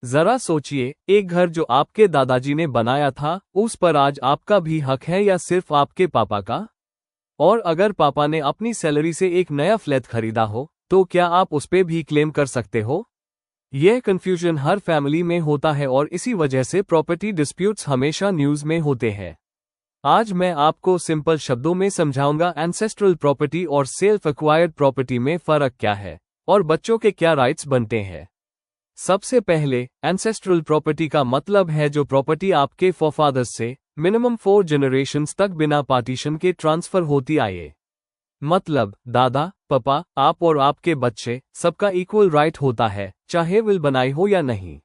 जरा सोचिए, एक घर जो आपके दादाजी ने बनाया था, उस पर आज आपका भी हक है या सिर्फ आपके पापा का? और अगर पापा ने अपनी सैलरी से एक नया फ्लैट खरीदा हो, तो क्या आप उस पे भी क्लेम कर सकते हो? यह कंफ्यूजन हर फैमिली में होता है और इसी वजह से प्रॉपर्टी डिस्प्यूट्स हमेशा न्यूज में होते हैं। आज मैं आपको सिंपल शब्दों में समझाऊंगा एंसेस्ट्रल प्रॉपर्टी और सेल्फ एक्वायर्ड प्रॉपर्टी में फर्क क्या है और बच्चों के क्या राइट्स बनते हैं। सबसे पहले, एंसेस्ट्रल प्रॉपर्टी का मतलब है जो प्रॉपर्टी आपके फोरफादर्स से मिनिमम 4 जनरेशंस तक बिना पार्टीशन के ट्रांसफर होती आए। मतलब दादा, पापा, आप और आपके बच्चे सबका इक्वल राइट होता है, चाहे विल बनाई हो या नहीं।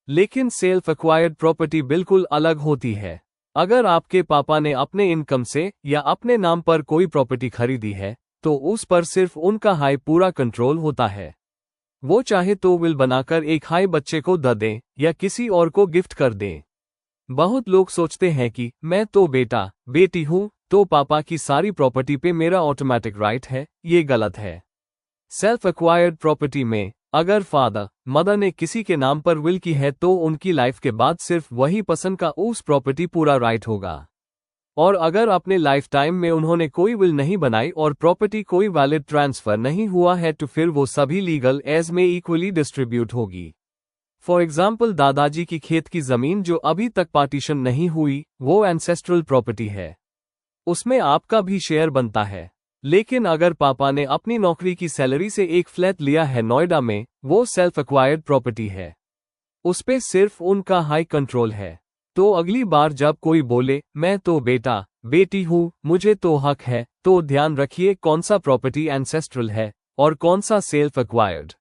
लेकिन सेल्फ एक्वायर्ड प्रॉपर्टी बिल्कुल अलग होती है। अगर आपके पापा ने अपने इनकम से या अपने नाम पर कोई प्रॉपर्टी खरीदी है, तो उस पर सिर्फ उनका हाई पूरा कंट्रोल होता है। वो चाहे तो विल बनाकर एक हाई बच्चे को दे दें या किसी और को गिफ्ट कर दें। बहुत लोग सोचते हैं कि मैं तो बेटा बेटी हूं, तो पापा की सारी प्रॉपर्टी पे मेरा ऑटोमेटिक राइट है। ये गलत है। सेल्फ एक्वायर्ड प्रॉपर्टी में अगर फादर मदर ने किसी के नाम पर विल की है, तो उनकी लाइफ के बाद सिर्फ वही पसंद का उस प्रॉपर्टी पूरा राइट होगा। और अगर अपने लाइफ टाइम में उन्होंने कोई विल नहीं बनाई और प्रॉपर्टी कोई वैलिड ट्रांसफर नहीं हुआ है, तो फिर वो सभी लीगल एज में इक्वली डिस्ट्रीब्यूट होगी। फॉर एग्जाम्पल, दादाजी की खेत की जमीन जो अभी तक पार्टीशन नहीं हुई, वो एंसेस्ट्रल प्रॉपर्टी है। उसमें आपका भी शेयर बनता है। लेकिन अगर पापा ने अपनी नौकरी की सैलरी से एक फ्लैट लिया है नोएडा में, वो सेल्फ एक्वायर्ड प्रॉपर्टी है। उस पे सिर्फ उनका हाई कंट्रोल है। तो अगली बार जब कोई बोले मैं तो बेटा बेटी हूं, मुझे तो हक है, तो ध्यान रखिए कौन सा प्रॉपर्टी एंसेस्ट्रल है और कौन सा सेल्फ एक्वायर्ड।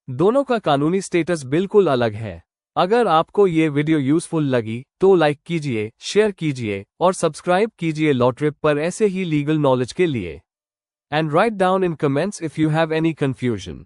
दोनों का कानूनी स्टेटस बिल्कुल अलग है। अगर आपको ये वीडियो यूजफुल लगी तो लाइक कीजिए, शेयर कीजिए और सब्सक्राइब कीजिए लॉ ट्रिप पर ऐसे ही लीगल नॉलेज के लिए। And write down in comments if you have any confusion.